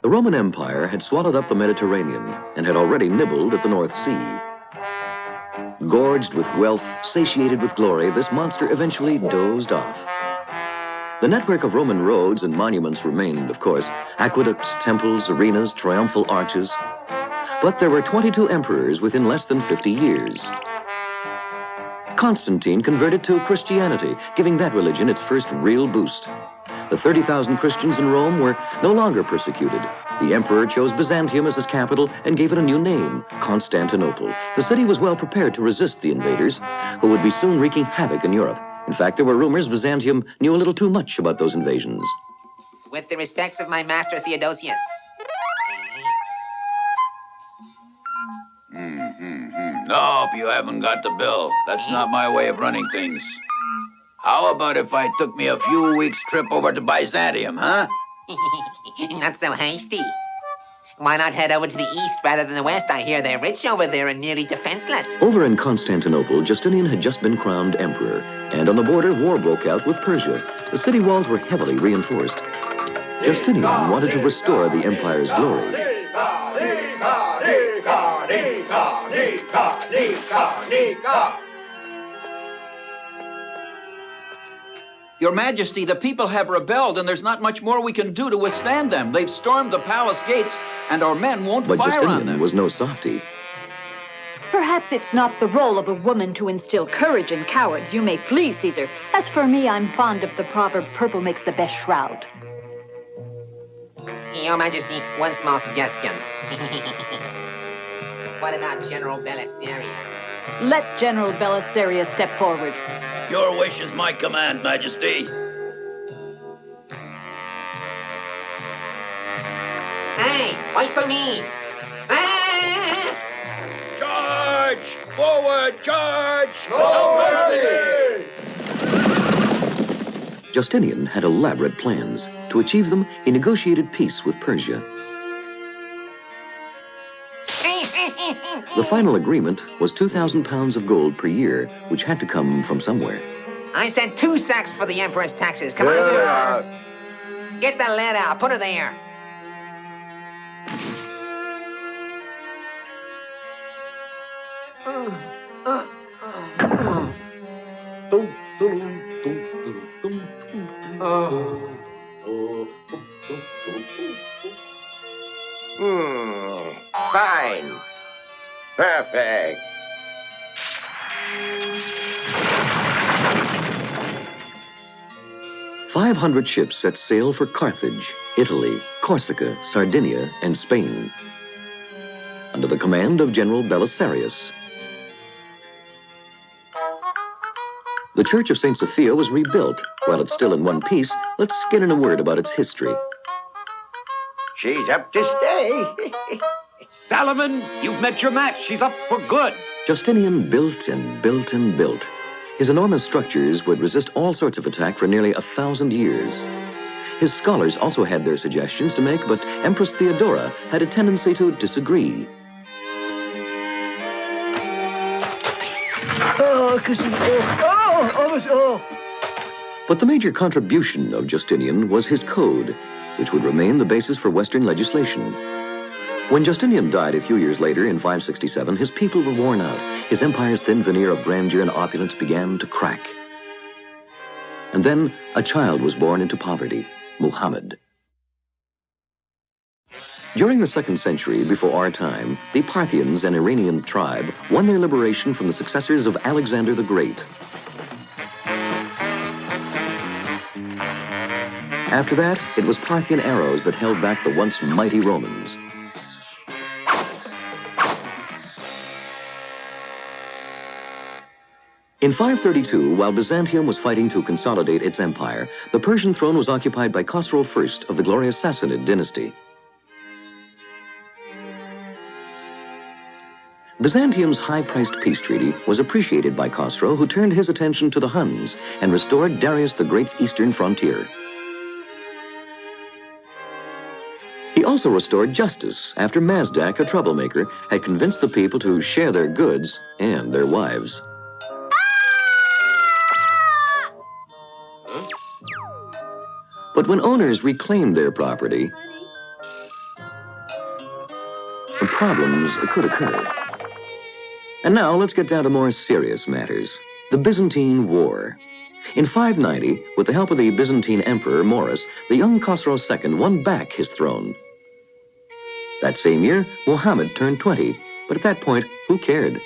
The Roman Empire had swallowed up the Mediterranean and had already nibbled at the North Sea. Gorged with wealth, satiated with glory, this monster eventually dozed off. The network of Roman roads and monuments remained, of course, aqueducts, temples, arenas, triumphal arches. But there were 22 emperors within less than 50 years. Constantine converted to Christianity, giving that religion its first real boost. The 30,000 Christians in Rome were no longer persecuted. The emperor chose Byzantium as his capital and gave it a new name, Constantinople. The city was well prepared to resist the invaders, who would be soon wreaking havoc in Europe. In fact, there were rumors Byzantium knew a little too much about those invasions. With the respects of my master Theodosius. Nope, you haven't got the bill. That's not my way of running things. How about if I took me a few weeks' trip over to Byzantium, huh? Not so hasty. Why not head over to the east rather than the west? I hear they're rich over there and nearly defenseless. Over in Constantinople, Justinian had just been crowned emperor, and on the border, war broke out with Persia. The city walls were heavily reinforced. Justinian wanted to restore the empire's glory. Your Majesty, the people have rebelled, and there's not much more we can do to withstand them. They've stormed the palace gates, and our men won't But fire on Justinian them. was no softy. Perhaps it's not the role of a woman to instill courage in cowards. You may flee, Caesar. As for me, I'm fond of the proverb, purple makes the best shroud. Your Majesty, one small suggestion. What about General Belisarius? Let General Belisarius step forward. Your wish is my command, Majesty. Hey, wait for me! Ah! Charge! Forward, charge! No mercy! Justinian had elaborate plans. To achieve them, he negotiated peace with Persia. The final agreement was 2,000 pounds of gold per year, which had to come from somewhere. I said 2 sacks for the Emperor's taxes. Come on. Get the lead out. Put her there. Fine. Perfect. "500 ships set sail for Carthage, Italy, Corsica, Sardinia, and Spain, under the command of General Belisarius. The Church of St. Sophia was rebuilt. While it's still in one piece, let's get in a word about its history. She's up to stay. Salomon, you've met your match. She's up for good. Justinian built and built and built. His enormous structures would resist all sorts of attack for nearly 1,000 years. His scholars also had their suggestions to make, but Empress Theodora had a tendency to disagree. But the major contribution of Justinian was his code, which would remain the basis for Western legislation. When Justinian died a few years later in 567, his people were worn out. His empire's thin veneer of grandeur and opulence began to crack. And then a child was born into poverty, Muhammad. During the 2nd century before our time, the Parthians, an Iranian tribe, won their liberation from the successors of Alexander the Great. After that, it was Parthian arrows that held back the once mighty Romans. In 532, while Byzantium was fighting to consolidate its empire, the Persian throne was occupied by Khosrow I of the glorious Sassanid dynasty. Byzantium's high-priced peace treaty was appreciated by Khosrow, who turned his attention to the Huns and restored Darius the Great's eastern frontier. He also restored justice after Mazdak, a troublemaker, had convinced the people to share their goods and their wives. But when owners reclaimed their property, problems could occur. And now let's get down to more serious matters. The Byzantine War. In 590, with the help of the Byzantine Emperor Maurice, the young Khosrow II won back his throne. That same year, Muhammad turned 20, but at that point, who cared?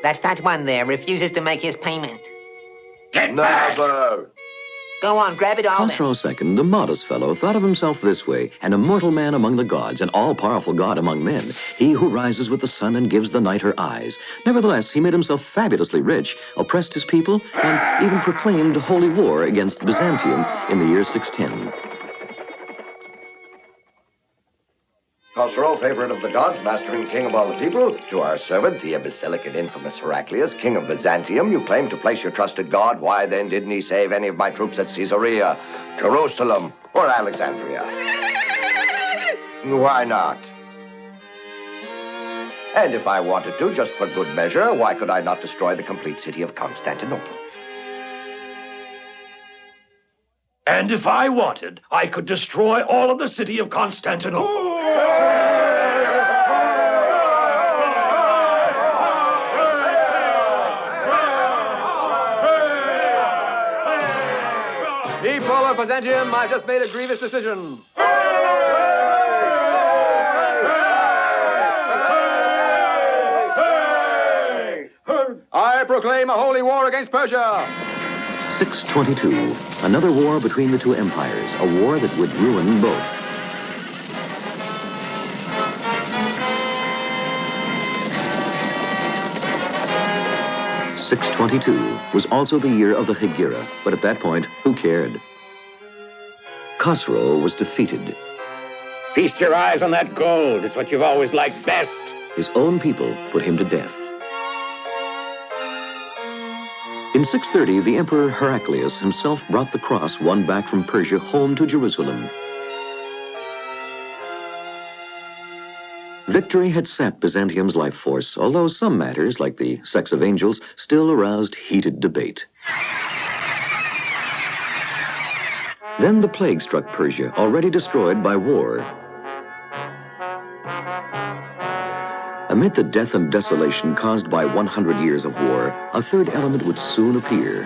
That fat one there refuses to make his payment. Never. Go on, grab it all then. Khosrow II, the modest fellow, thought of himself this way: an immortal man among the gods, an all-powerful god among men, he who rises with the sun and gives the night her eyes. Nevertheless, he made himself fabulously rich, oppressed his people, and even proclaimed holy war against Byzantium in the year 610. Khosrow, favorite of the gods, master and king of all the people, to our servant, the imbecilic and infamous Heraclius, king of Byzantium, you claim to place your trusted god. Why then didn't he save any of my troops at Caesarea, Jerusalem, or Alexandria? Why not? And if I wanted to, just for good measure, why could I not destroy the complete city of Constantinople? And if I wanted, I could destroy all of the city of Constantinople. People of Byzantium, I've just made a grievous decision. I proclaim a holy war against Persia. 622, another war between the two empires, a war that would ruin both. (622) was also the year of the Hegira, but at that point, who cared? Khosrow was defeated. Feast your eyes on that gold. It's what you've always liked best. His own people put him to death. In 630, the Emperor Heraclius himself brought the cross won back from Persia home to Jerusalem. Victory had sapped Byzantium's life force, although some matters, like the sex of angels, still aroused heated debate. Then the plague struck Persia, already destroyed by war. Amid the death and desolation caused by 100 years of war, a third element would soon appear.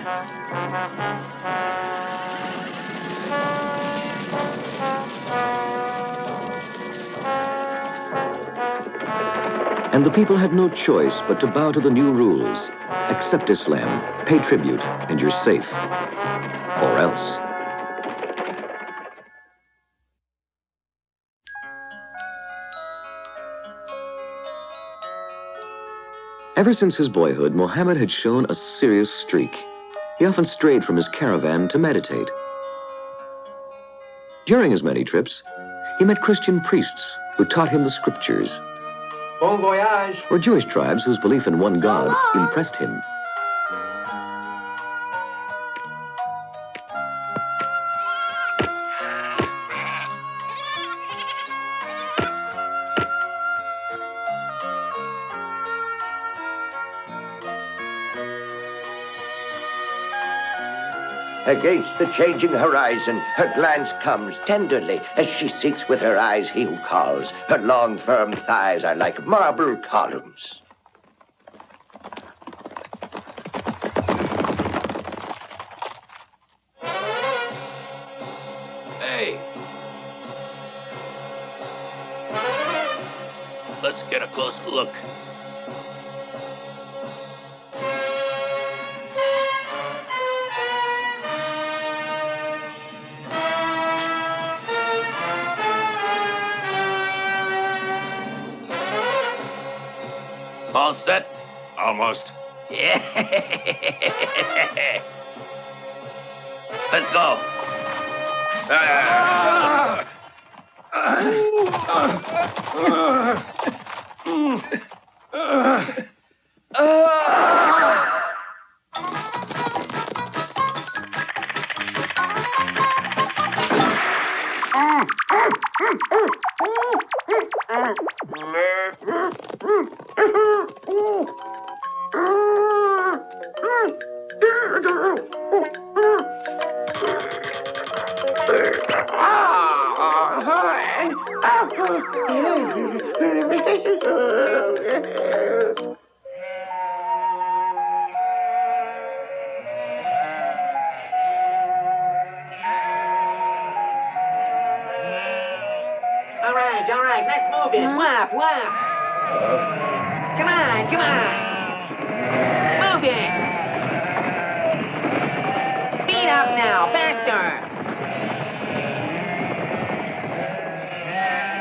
And the people had no choice but to bow to the new rules. Accept Islam, pay tribute, and you're safe. Or else. Ever since his boyhood, Muhammad had shown a serious streak. He often strayed from his caravan to meditate. During his many trips, he met Christian priests who taught him the scriptures, Bon voyage. or Jewish tribes whose belief in one God impressed him. Against the changing horizon, her glance comes tenderly as she seeks with her eyes he who calls. Her long, firm thighs are like marble columns. Hey. Let's get a close look. All set? Almost. Yeah. Let's go. right, let's move it. Whap, whap. Come on, come on. Move it. Speed up now, faster.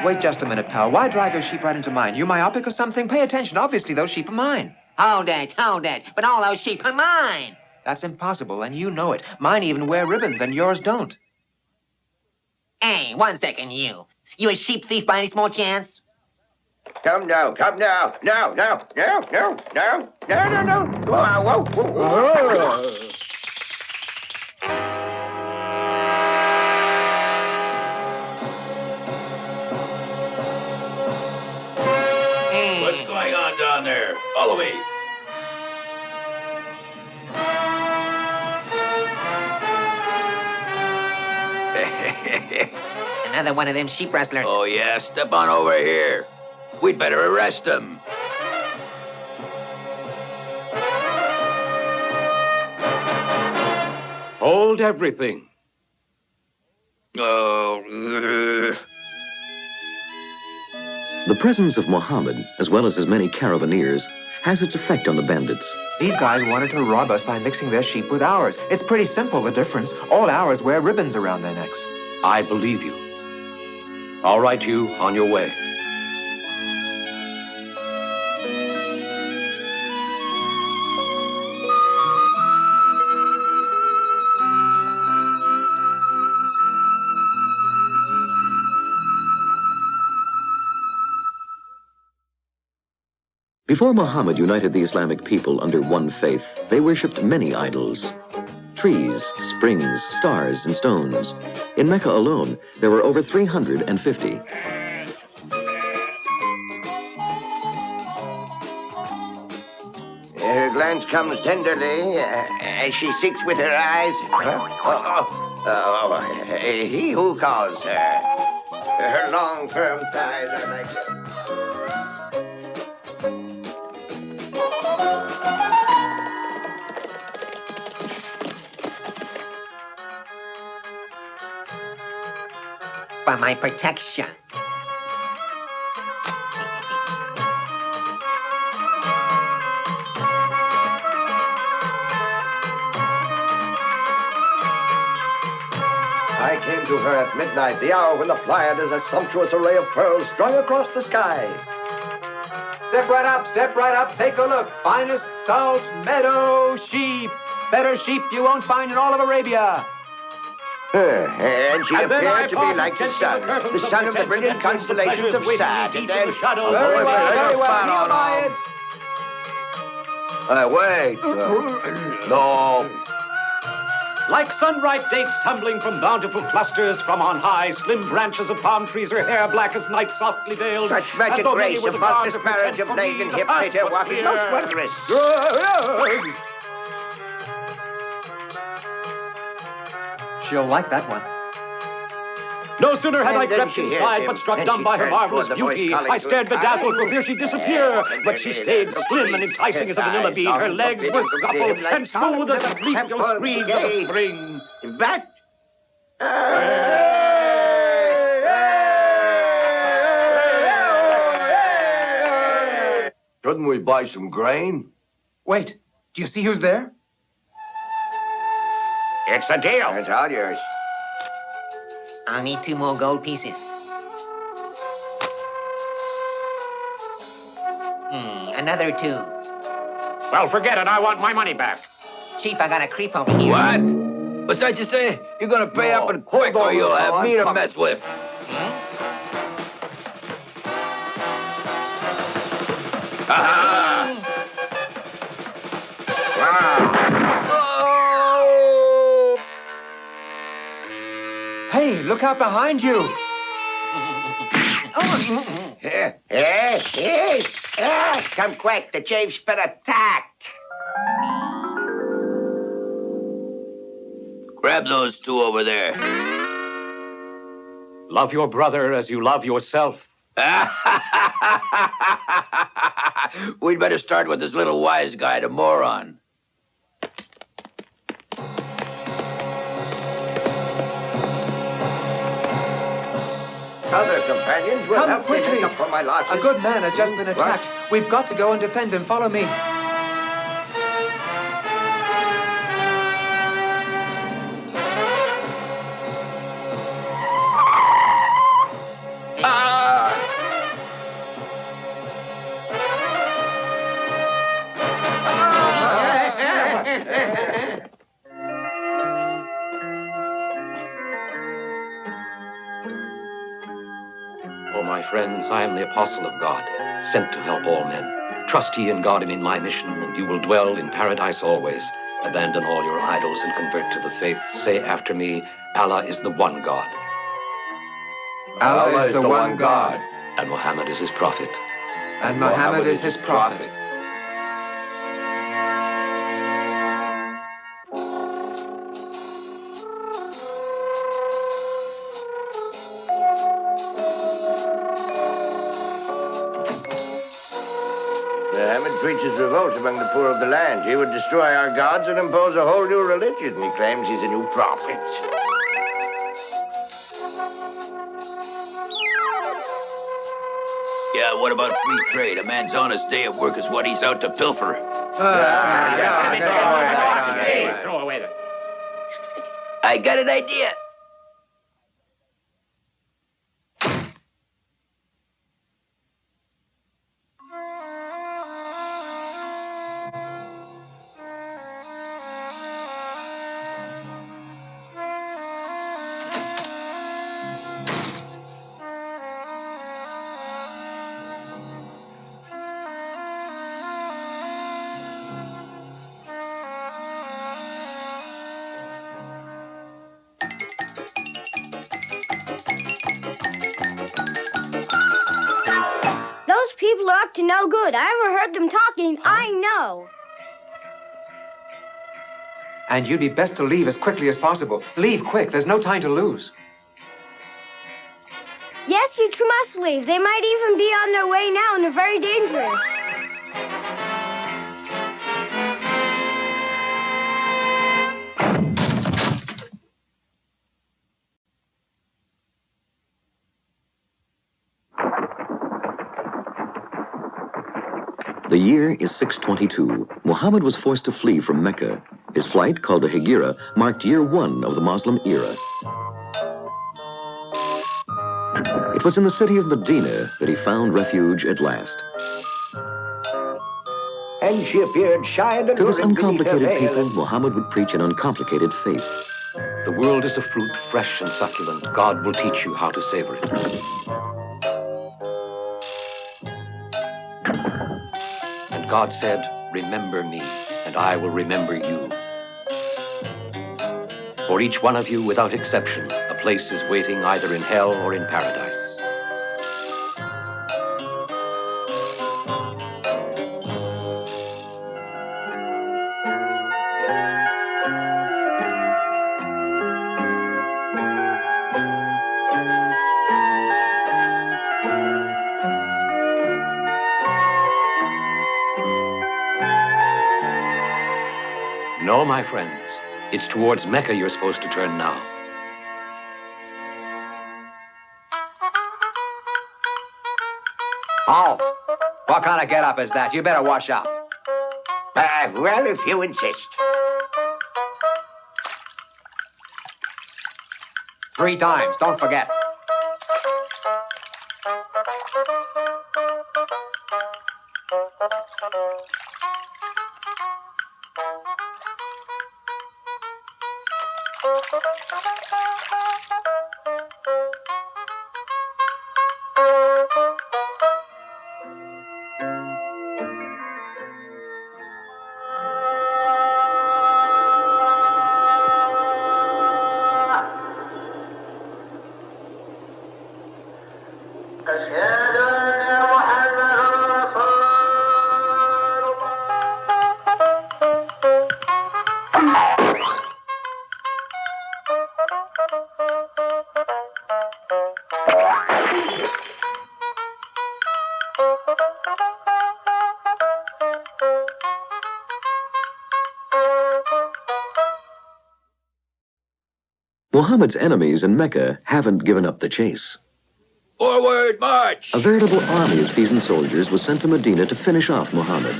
Wait just a minute, pal. Why drive your sheep right into mine? You myopic or something? Pay attention. Obviously, those sheep are mine. Hold it, hold it. But all those sheep are mine. That's impossible, and you know it. Mine even wear ribbons, and yours don't. Hey, 1 second, you. You a sheep thief by any small chance? Come now, come now. No, no, no, no, no, no, no, no. Whoa, whoa, whoa, whoa. Hey. What's going on down there? Follow me. Another one of them sheep rustlers. Oh, yeah? Step on over here. We'd better arrest him. Hold everything. Oh. The presence of Muhammad, as well as his many carabineers, has its effect on the bandits. These guys wanted to rob us by mixing their sheep with ours. It's pretty simple, the difference. All ours wear ribbons around their necks. I believe you. I'll write you on your way. Before Muhammad united the Islamic people under one faith, they worshipped many idols. Trees, springs, stars, and stones. In Mecca alone, there were over 350. Her glance comes tenderly as she seeks with her eyes. He who calls her. Her long, firm thighs are like... For my protection. I came to her at midnight, the hour when the Pleiad is a sumptuous array of pearls strung across the sky. Step right up, take a look. Finest salt meadow sheep. Better sheep you won't find in all of Arabia. And she And then I appeared to be like the sun of the brilliant constellations of Sad. And then... Very well, kneel by it. Wait. No. Like sun-ripe dates tumbling from bountiful clusters from on high, slim branches of palm trees, her hair black as night softly veiled. Such magic grace above this marriage of leg and hip nature walking most wondrous. She'll like that one. No sooner had And I then crept she hears inside, him, but struck and dumb she by her turns marvelous toward the voice beauty. calling I to stared her, bedazzled for "Hi." fear she'd disappear, but she stayed slim and enticing as a vanilla bean. Her legs were supple and smooth as the leafy screens of the spring. That... Shouldn't we buy some grain? Wait, do you see who's there? It's a deal. It's all yours. I'll need 2 more gold pieces. Another 2. Well, forget it. I want my money back. Chief, I got a creep over here. What? What's that you say? You're gonna pay up and quick, or you'll have me to mess with. Hey, look out behind you. Come quick, the chief's been attacked. Grab those 2 over there. Love your brother as you love yourself. We'd better start with this little wise guy, the moron. Other companions will Come help me quickly. make up for my losses. A good man has just been attacked. We've got to go and defend him. Follow me. O my friends, I am the apostle of God, sent to help all men. Trust ye in God and in my mission, and you will dwell in paradise always. Abandon all your idols and convert to the faith. Say after me, Allah is the one God. Allah is the one God, And Muhammad is his prophet. and Muhammad is his prophet. Muhammad preaches revolt among the poor of the land. He would destroy our gods and impose a whole new religion. He claims he's a new prophet. Yeah, what about free trade? A man's honest day at work is what he's out to pilfer. Throw away the... I got an idea. Those people are up to no good. I overheard them talking. I know. And you'd be best to leave as quickly as possible. Leave quick. There's no time to lose. Yes, you must leave. They might even be on their way now, and they're very dangerous. The year is 622. Muhammad was forced to flee from Mecca. His flight, called the Hegira, marked year 1 of the Muslim era. It was in the city of Medina that he found refuge at last. And she appeared shy and To this alluring beneath her uncomplicated veil. people, Muhammad would preach an uncomplicated faith. The world is a fruit, fresh and succulent. God will teach you how to savor it. And God said, remember me, and I will remember you. For each one of you, without exception, a place is waiting either in hell or in paradise. No, my friends, it's towards Mecca you're supposed to turn now. Halt! What kind of get-up is that? You better wash up. Well, if you insist. 3 times, don't forget. Muhammad's enemies in Mecca haven't given up the chase. Forward, march! A veritable army of seasoned soldiers was sent to Medina to finish off Muhammad.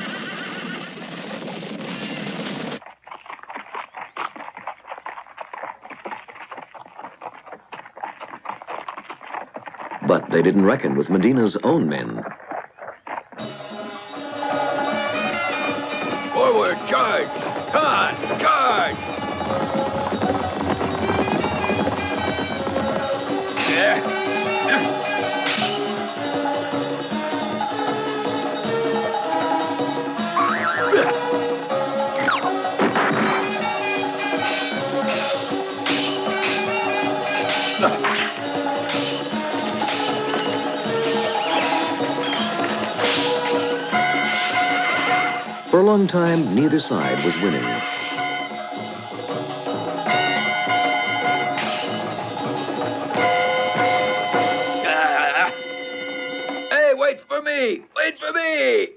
But they didn't reckon with Medina's own men. Forward, charge! Come on, charge! Yeah. For a long time, neither side was winning. Hey, wait for me! Wait for me!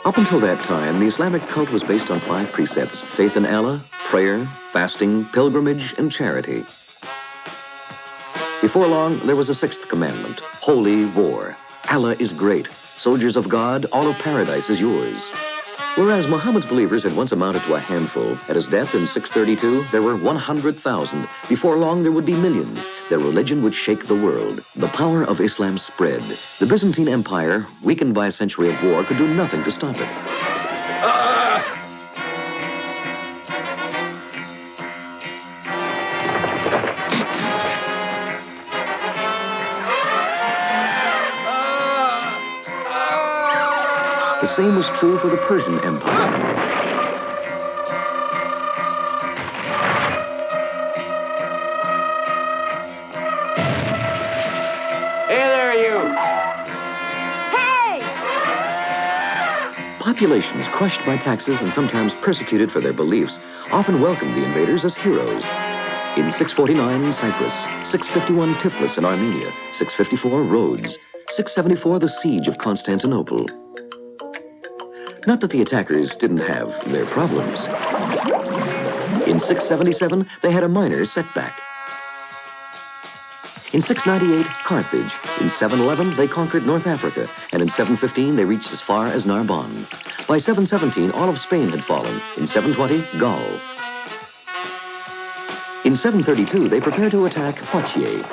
Up until that time, the Islamic cult was based on 5 precepts: faith in Allah, prayer, fasting, pilgrimage, and charity. Before long, there was a 6th commandment: holy war. Allah is great. Soldiers of God, all of paradise is yours. Whereas Muhammad's believers had once amounted to a handful, at his death in 632, there were 100,000. Before long, there would be millions. Their religion would shake the world. The power of Islam spread. The Byzantine Empire, weakened by a century of war, could do nothing to stop it. The same was true for the Persian Empire. Hey there, you! Hey! Populations crushed by taxes and sometimes persecuted for their beliefs often welcomed the invaders as heroes. In 649, Cyprus, 651, Tiflis in Armenia, 654, Rhodes, 674, the siege of Constantinople. Not that the attackers didn't have their problems. In 677, they had a minor setback. In 698, Carthage. In 711, they conquered North Africa, and in 715, they reached as far as Narbonne. By 717, all of Spain had fallen. In 720, Gaul. In 732, they prepared to attack Poitiers.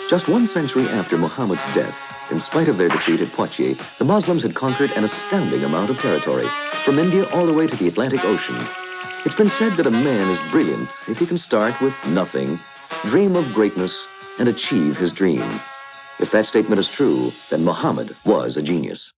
Just 1 century after Muhammad's death, in spite of their defeat at Poitiers, the Muslims had conquered an astounding amount of territory, from India all the way to the Atlantic Ocean. It's been said that a man is brilliant if he can start with nothing, dream of greatness, and achieve his dream. If that statement is true, then Muhammad was a genius.